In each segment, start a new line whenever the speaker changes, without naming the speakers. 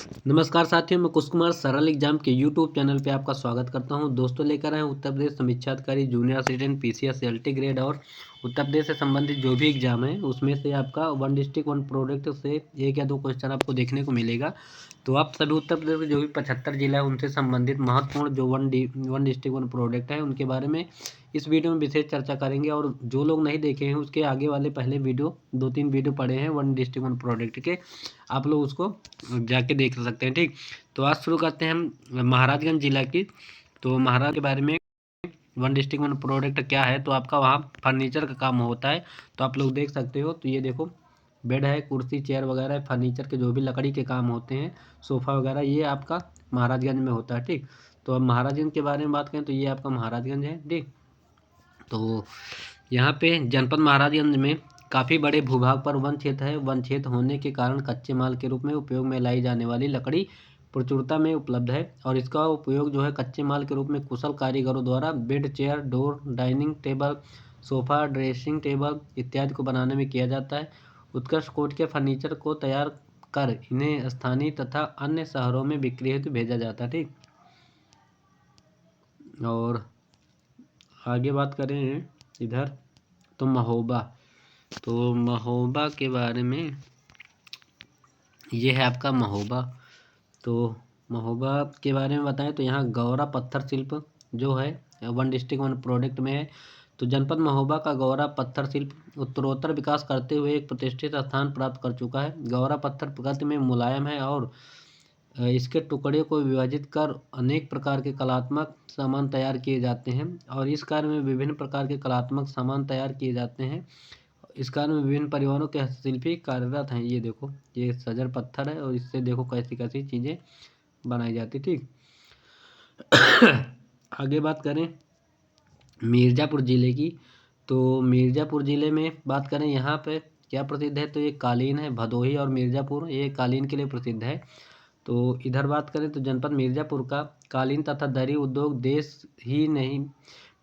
नमस्कार साथियों, मैं कुश कुमार सरल एग्जाम के यूट्यूब चैनल पे आपका स्वागत करता हूं। दोस्तों, लेकर आए उत्तर प्रदेश समीक्षा अधिकारी junior assistant PCS LT grade और उत्तर प्रदेश से संबंधित जो भी एग्जाम है उसमें से आपका वन डिस्ट्रिक्ट वन प्रोडक्ट से एक या दो क्वेश्चन आपको देखने को मिलेगा। तो आप सभी उत्तर प्रदेश के जो भी 75 जिला है उनसे संबंधित महत्वपूर्ण जो वन डिस्ट्रिक्ट वन प्रोडक्ट है उनके बारे में इस वीडियो में विशेष चर्चा करेंगे। और जो लोग नहीं देखे हैं उसके आगे वाले पहले वीडियो 2-3 वीडियो पड़े हैं वन डिस्ट्रिक्ट वन प्रोडक्ट के, आप लोग उसको जाके देख सकते हैं। ठीक, तो आज शुरू करते हैं हम महाराजगंज जिला की। तो महाराज के बारे में वन डिस्ट्रिक्ट वन प्रोडक्ट क्या है, तो आपका वहाँ फर्नीचर का काम होता है। तो आप लोग देख सकते हो, तो ये देखो बेड है, कुर्सी चेयर वगैरह फर्नीचर के जो भी लकड़ी के काम होते हैं, सोफ़ा वगैरह, ये आपका महाराजगंज में होता है। ठीक, तो अब महाराजगंज के बारे में बात करें तो ये आपका महाराजगंज है। ठीक, तो यहाँ पे जनपद महाराजगंज में काफ़ी बड़े भूभाग पर वन क्षेत्र है। वन क्षेत्र होने के कारण कच्चे माल के रूप में उपयोग में लाई जाने वाली लकड़ी प्रचुरता में उपलब्ध है और इसका उपयोग जो है कच्चे माल के रूप में कुशल कारीगरों द्वारा bed, chair, door, dining table, sofa, dressing table इत्यादि को बनाने में किया जाता है। उत्कृष्ट कोट के फर्नीचर को तैयार कर इन्हें स्थानीय तथा अन्य शहरों में बिक्री हेतु भेजा जाता है। ठीक, और आगे बात करें इधर तो महोबा। तो महोबा के बारे में ये है आपका महोबा। तो महोबा के बारे में बताएं तो यहाँ गौरा पत्थर शिल्प जो है वन डिस्ट्रिक्ट वन प्रोडक्ट में है। तो जनपद महोबा का गौरा पत्थर शिल्प उत्तरोत्तर विकास करते हुए एक प्रतिष्ठित स्थान प्राप्त कर चुका है। गौरा पत्थर प्रकृति में मुलायम है और इसके टुकड़े को विभाजित कर अनेक प्रकार के कलात्मक सामान तैयार किए जाते हैं और इस कार्य में विभिन्न प्रकार के कलात्मक सामान तैयार किए जाते हैं। इस कार्य में विभिन्न परिवारों के हस्तशिल्पी कार्यरत हैं। ये देखो, ये सजर पत्थर है और इससे देखो कैसी कैसी चीज़ें बनाई जाती। ठीक, आगे बात करें मिर्ज़ापुर ज़िले की। तो मिर्ज़ापुर ज़िले में बात करें यहाँ पे क्या प्रसिद्ध है, तो ये कालीन है। भदोही और मिर्ज़ापुर ये कालीन के लिए प्रसिद्ध है। तो इधर बात करें तो जनपद मिर्ज़ापुर का कालीन तथा दरी उद्योग देश ही नहीं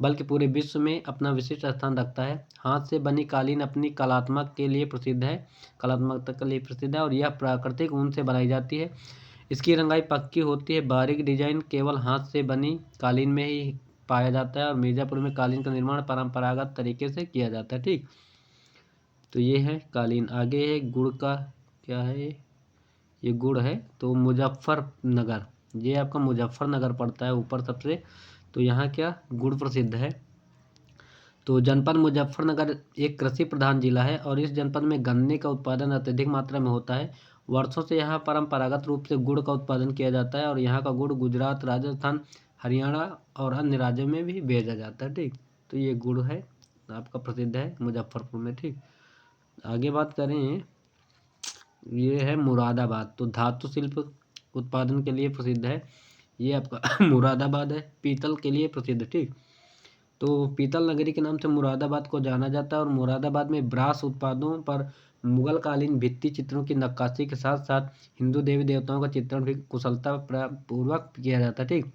बल्कि पूरे विश्व में अपना विशिष्ट स्थान रखता है। हाथ से बनी कालीन अपनी कलात्मक के लिए प्रसिद्ध है, कलात्मकता के लिए प्रसिद्ध है और यह प्राकृतिक ऊन से बनाई जाती है। इसकी रंगाई पक्की होती है। बारीक डिजाइन केवल हाथ से बनी कालीन में ही पाया जाता है और मिर्ज़ापुर में कालीन का निर्माण परंपरागत तरीके से किया जाता है। ठीक, तो ये है कालीन। आगे है गुड़ का, क्या है ये गुड़ है। तो मुजफ्फरनगर, ये आपका मुजफ्फरनगर पड़ता है ऊपर सबसे। तो यहाँ क्या गुड़ प्रसिद्ध है। तो जनपद मुजफ्फरनगर एक कृषि प्रधान जिला है और इस जनपद में गन्ने का उत्पादन अत्यधिक मात्रा में होता है। वर्षों से यहाँ परंपरागत रूप से गुड़ का उत्पादन किया जाता है और यहाँ का गुड़ गुजरात, राजस्थान, हरियाणा और अन्य राज्यों में भी भेजा जाता है। ठीक, तो ये गुड़ है आपका प्रसिद्ध है मुजफ्फरपुर में। ठीक, आगे बात करें ये है मुरादाबाद। तो धातु शिल्प उत्पादन के लिए प्रसिद्ध है ये आपका मुरादाबाद है। पीतल के लिए प्रसिद्ध। ठीक, तो पीतल नगरी के नाम से मुरादाबाद को जाना जाता है और मुरादाबाद में ब्रास उत्पादों पर मुगल कालीन भित्ति चित्रों की नक्काशी के साथ साथ हिंदू देवी देवताओं का चित्रण भी कुशलता पूर्वक किया जाता है। ठीक,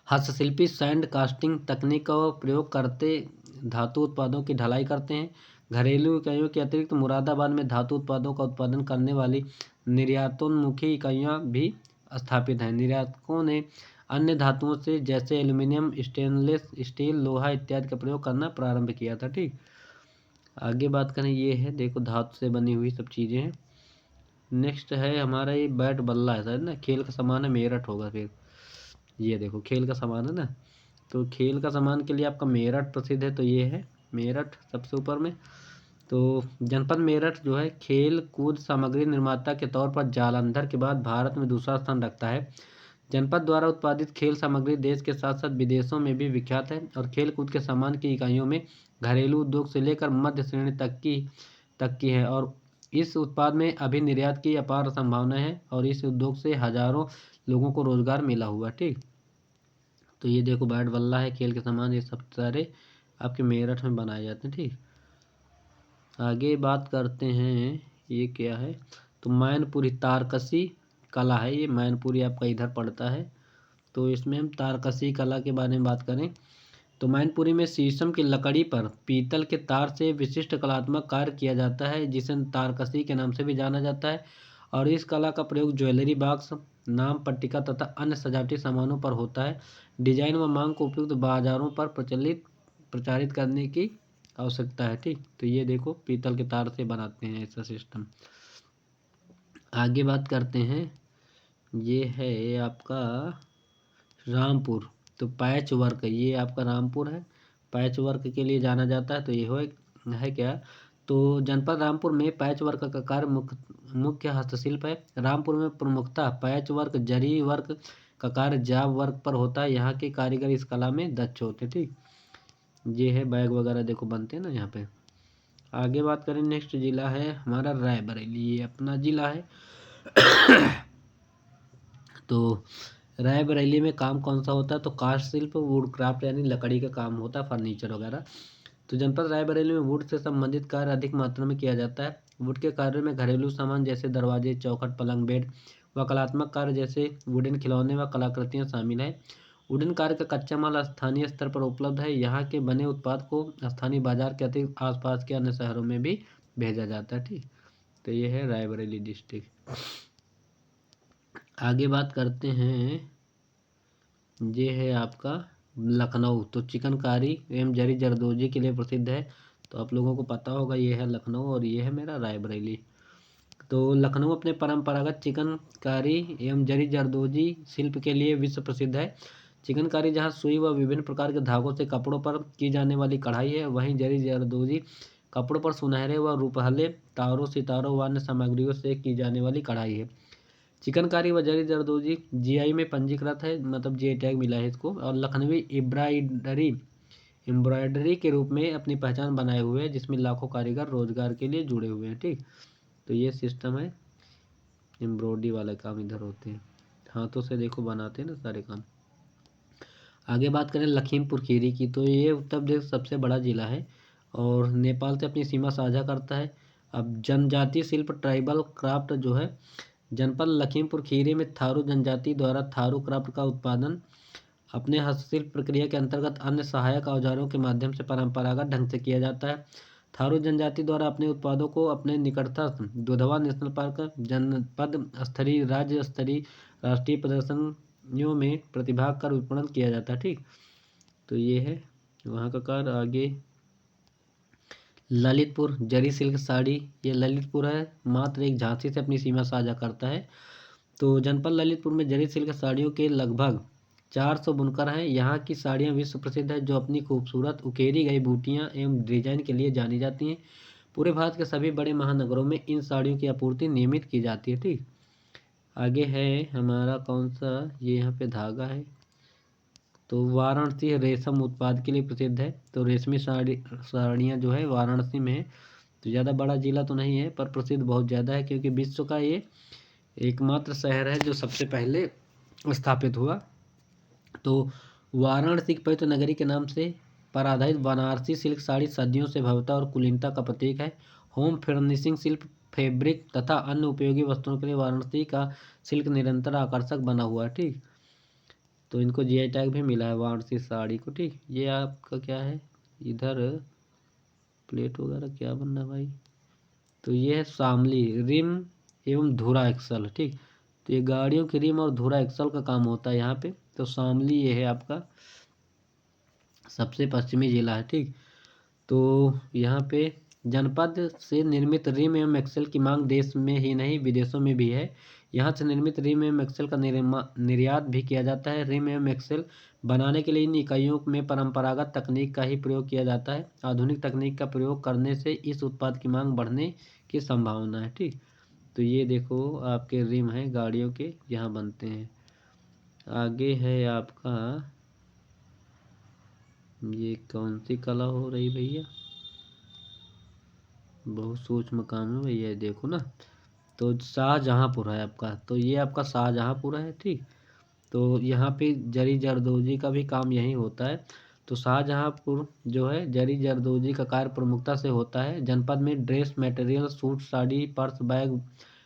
हस्तशिल्पी सैंड कास्टिंग तकनीक का प्रयोग करते धातु उत्पादों की ढलाई करते हैं। घरेलू इकाइयों के अतिरिक्त मुरादाबाद में धातु उत्पादों का उत्पादन करने वाली निर्यातोन्मुखी इकाइयाँ भी स्थापित हैं। निर्यातकों ने अन्य धातुओं से जैसे एल्यूमिनियम, स्टेनलेस स्टील, लोहा इत्यादि का प्रयोग करना प्रारंभ किया था। ठीक, आगे बात करें ये है देखो धातु से बनी हुई सब चीज़ें हैं। नेक्स्ट है हमारा ये बैट बल्ला है शायद ना, खेल का सामान है, मेरठ होगा फिर। ये देखो खेल का सामान है ना, तो खेल का सामान के लिए आपका मेरठ प्रसिद्ध है। तो ये है मेरठ सबसे ऊपर में। तो जनपद मेरठ जो है खेल कूद सामग्री निर्माता के तौर पर जालंधर के बाद भारत में दूसरा स्थान रखता है। जनपद द्वारा उत्पादित खेल सामग्री देश के साथ साथ विदेशों में भी विख्यात है और खेल कूद के सामान की इकाइयों में घरेलू उद्योग से लेकर मध्य श्रेणी तक की है और इस उत्पाद में अभी निर्यात की अपार संभावना है और इस उद्योग से हजारों लोगों को रोजगार मिला हुआ। ठीक, तो ये देखो बैट बल्ला है, खेल के सामान, ये सब सारे आपके मेरठ में बनाए जाते हैं। ठीक, आगे बात करते हैं ये क्या है, तो मैनपुरी तारकसी कला है। ये मैनपुरी आपका इधर पड़ता है। तो इसमें हम तारकसी कला के बारे में बात करें तो मैनपुरी में शीशम की लकड़ी पर पीतल के तार से विशिष्ट कलात्मक कार्य किया जाता है जिसे तारकसी के नाम से भी जाना जाता है और इस कला का प्रयोग ज्वेलरी बॉक्स, नाम पट्टिका तथा अन्य सजावटी सामानों पर होता है। डिजाइन व मांग को उपयुक्त बाजारों पर प्रचारित करने की आवश्यकता है। ठीक, तो ये देखो पीतल के तार से बनाते हैं ऐसा सिस्टम। आगे बात करते हैं, ये है आपका रामपुर। तो पैच वर्क, ये आपका रामपुर है, पैच वर्क के लिए जाना जाता है। तो ये है क्या, तो जनपद रामपुर में पैच वर्क का कार्य मुख्य हस्तशिल्प है। रामपुर में प्रमुखतः पैच वर्क, जरी वर्क का कार्य जाब वर्क पर होता है। यहाँ के कारीगर इस कला में दक्ष होते हैं। ठीक, ये है बैग वगैरह देखो बनते हैं ना यहाँ पे। आगे बात करें, नेक्स्ट जिला है हमारा रायबरेली, ये अपना जिला है। तो रायबरेली में काम कौन सा होता है, तो काष्ठ शिल्प, वुड क्राफ्ट यानी लकड़ी का काम होता है, फर्नीचर वगैरह। तो जनपद रायबरेली में वुड से संबंधित कार्य अधिक मात्रा में किया जाता है। वुड के कार्य में घरेलू सामान जैसे दरवाजे, चौखट, पलंग, बेड व कलात्मक कार्य जैसे वुडन खिलौने व कलाकृतियाँ शामिल हैं। वुडन कार्य का कच्चा माल स्थानीय स्तर पर उपलब्ध है। यहाँ के बने उत्पाद को स्थानीय बाजार के अतिरिक्त आसपास के अन्य शहरों में भी भेजा जाता है। ठीक, तो ये है रायबरेली डिस्ट्रिक्ट। आगे बात करते हैं, ये है आपका लखनऊ। तो चिकनकारी एवं जरी जरदोजी के लिए प्रसिद्ध है। तो आप लोगों को पता होगा, ये है लखनऊ और ये है मेरा रायबरेली। तो लखनऊ अपने परंपरागत चिकनकारी एवं जरी जरदोजी शिल्प के लिए विश्व प्रसिद्ध है। चिकनकारी जहाँ सुई व विभिन्न प्रकार के धागों से कपड़ों पर की जाने वाली कढ़ाई है, वहीं जरी जरदोजी कपड़ों पर सुनहरे व रूपहले तारों, सितारों व अन्य सामग्रियों से की जाने वाली कढ़ाई है। चिकनकारी व जरी जरदोजी जीआई में पंजीकृत है, मतलब जीआई टैग मिला है इसको, और लखनवी एम्ब्रॉयडरी के रूप में अपनी पहचान बनाए हुए हैं, जिसमें लाखों कारीगर रोजगार के लिए जुड़े हुए हैं। ठीक, तो ये सिस्टम है, एम्ब्रॉयडरी वाला काम इधर होते हैं, हाथों से देखो बनाते हैं ना सारे काम। आगे बात करें लखीमपुर खीरी की, तो ये उत्तर प्रदेश सबसे बड़ा जिला है और नेपाल से अपनी सीमा साझा करता है। अब जनजातीय शिल्प, ट्राइबल क्राफ्ट जो है, जनपद लखीमपुर खीरी में थारू जनजाति द्वारा थारू क्राफ्ट का उत्पादन अपने हस्तशिल्प प्रक्रिया के अंतर्गत अन्य सहायक औजारों के माध्यम से परंपरागत ढंग से किया जाता है। थारू जनजाति द्वारा अपने उत्पादों को अपने निकटस्थ दुधवा नेशनल पार्क, जनपद स्तरीय, राज्य स्तरीय, राष्ट्रीय प्रदर्शनियों में प्रतिभाग कर विपणन किया जाता है। ठीक, तो ये है वहाँ का कार्य। आगे ललितपुर जरी सिल्क साड़ी, ये ललितपुर है, मात्र एक झांसी से अपनी सीमा साझा करता है। तो जनपद ललितपुर में जरी सिल्क साड़ियों के लगभग 400 बुनकर हैं। यहाँ की साड़ियाँ विश्व प्रसिद्ध है, जो अपनी खूबसूरत उकेरी गई बूटियाँ एवं डिजाइन के लिए जानी जाती हैं। पूरे भारत के सभी बड़े महानगरों में इन साड़ियों की आपूर्ति नियमित की जाती है। ठीक, आगे है हमारा कौन सा, ये यहाँ पे धागा है। तो वाराणसी रेशम उत्पाद के लिए प्रसिद्ध है। तो रेशमी साड़ियाँ जो है वाराणसी में है। तो ज़्यादा बड़ा जिला तो नहीं है, पर प्रसिद्ध बहुत ज़्यादा है, क्योंकि विश्व का ये एकमात्र शहर है जो सबसे पहले स्थापित हुआ। तो वाराणसी की पवित्र नगरी के नाम से पर आधारित बनारसी सिल्क साड़ी सदियों से भव्यता और कुलीनता का प्रतीक है। होम फर्निशिंग शिल्प, फैब्रिक तथा अन्य उपयोगी वस्तुओं के लिए वाराणसी का सिल्क निरंतर आकर्षक बना हुआ है। ठीक, तो इनको जीआई टैग भी मिला है वाराणसी साड़ी को। ठीक, ये आपका क्या है, इधर प्लेट वगैरह क्या बनना है भाई, तो ये है शामली रिम एवं धुरा एक्सल। ठीक, तो ये गाड़ियों की रिम और धुरा एक्सल का काम होता है यहाँ पे। तो शामली ये है आपका सबसे पश्चिमी जिला है। ठीक, तो यहाँ पे जनपद से निर्मित रिम एवं एक्सल की मांग देश में ही नहीं विदेशों में भी है। यहाँ से निर्मित रिम एवं एक्सल का निर्यात भी किया जाता है। रिम एवं एक्सल बनाने के लिए इन इकाइयों में परंपरागत तकनीक का ही प्रयोग किया जाता है। आधुनिक तकनीक का प्रयोग करने से इस उत्पाद की मांग बढ़ने की संभावना है। ठीक, तो ये देखो आपके रिम हैं गाड़ियों के, यहाँ बनते हैं। आगे है आपका, ये कौन सी कला हो रही भैया, बहुत सूक्ष्म काम है भैया, देखो ना। तो शाहजहाँपुर है आपका, तो ये आपका शाहजहाँपुर है। ठीक, तो यहाँ पे जरी जरदोजी का भी काम यही होता है। तो शाहजहाँपुर जो है जरी जरदोजी का कार्य प्रमुखता से होता है। जनपद में dress material, suit, sari, purse, bag,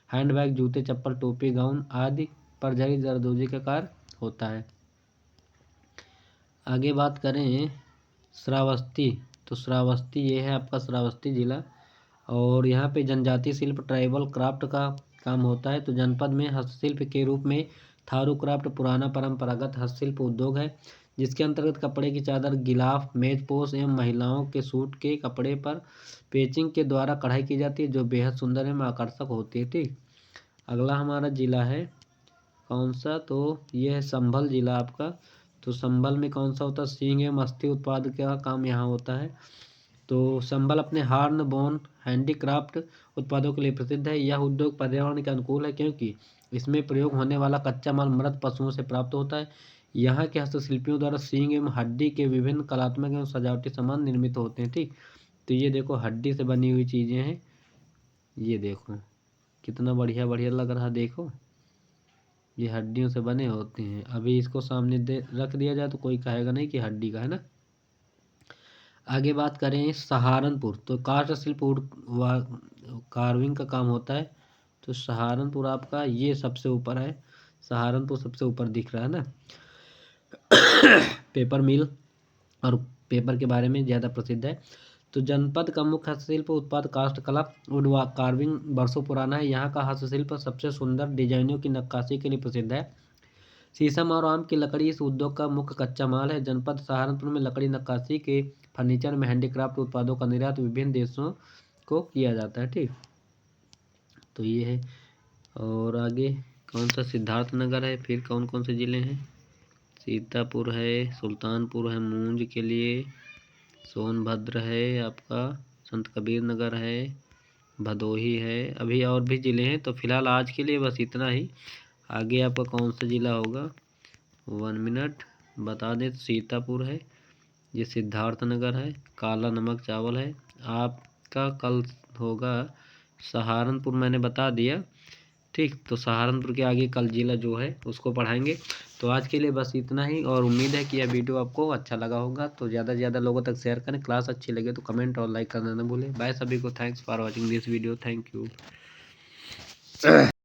handbag, जूते, चप्पल, टोपी, गाउन आदि पर जरी जरदोजी का कार्य होता है। आगे बात करें श्रावस्ती, तो श्रावस्ती ये है आपका श्रावस्ती जिला, और यहाँ पे जनजातीय शिल्प, ट्राइबल क्राफ्ट का काम होता है। तो जनपद में हस्तशिल्प के रूप में थारू क्राफ्ट पुराना परंपरागत हस्तशिल्प उद्योग है, जिसके अंतर्गत कपड़े की चादर, गिलाफ, मेजपोश एवं महिलाओं के सूट के कपड़े पर पेचिंग के द्वारा कढ़ाई की जाती है, जो बेहद सुंदर एवं आकर्षक होती है। ठीक, अगला हमारा जिला है कौन सा, तो ये है संभल जिला आपका। तो संभल में कौन सा होता है, सींग एवं अस्थि उत्पाद का काम यहाँ होता है। तो संभल अपने हार्न बोन हैंडीक्राफ्ट उत्पादों के लिए प्रसिद्ध है। यह उद्योग पर्यावरण के अनुकूल है, क्योंकि इसमें प्रयोग होने वाला कच्चा माल मृत पशुओं से प्राप्त होता है। यहाँ के हस्तशिल्पियों द्वारा सींग एवं हड्डी के विभिन्न कलात्मक एवं सजावटी सामान निर्मित होते हैं। ठीक, तो ये देखो हड्डी से बनी हुई चीज़ें हैं, ये देखो कितना बढ़िया बढ़िया लग रहा है। देखो ये हड्डियों से बने होते हैं। अभी इसको सामने दे रख दिया जाए तो कोई कहेगा नहीं कि हड्डी का है ना। आगे बात करें सहारनपुर, तो काष्ठ शिल्प कार्विंग का काम होता है। तो सहारनपुर आपका ये सबसे ऊपर है, सहारनपुर सबसे ऊपर दिख रहा है ना। पेपर मिल और पेपर के बारे में ज़्यादा प्रसिद्ध है। तो जनपद का मुख्य हस्तशिल्प उत्पाद काष्ठ कला वुड कार्विंग वर्षों पुराना है। यहाँ का हस्तशिल्प सबसे सुंदर डिजाइनों की नक्काशी के लिए प्रसिद्ध है। शीशम और आम की लकड़ी इस उद्योग का मुख्य कच्चा माल है। जनपद सहारनपुर में लकड़ी नक्काशी के फर्नीचर में हैंडीक्राफ्ट उत्पादों का निर्यात विभिन्न देशों को किया जाता है। ठीक, तो ये है। और आगे कौन सा, सिद्धार्थनगर है। फिर कौन कौन से ज़िले हैं, सीतापुर है, सुल्तानपुर है मूंज के लिए, सोनभद्र है आपका, संत कबीर नगर है, भदोही है। अभी और भी ज़िले हैं, तो फिलहाल आज के लिए बस इतना ही। आगे आपका कौन सा ज़िला होगा, 1 मिनट बता दें। तो सीतापुर है, ये सिद्धार्थनगर है, काला नमक चावल है। आपका कल होगा सहारनपुर, मैंने बता दिया। ठीक, तो सहारनपुर के आगे कल जिला जो है उसको पढ़ाएंगे। तो आज के लिए बस इतना ही, और उम्मीद है कि यह वीडियो आपको अच्छा लगा होगा। तो ज़्यादा से ज़्यादा लोगों तक शेयर करें। क्लास अच्छी लगे तो कमेंट और लाइक करना ना भूलें। बाय सभी को, thanks for watching this video, thank you.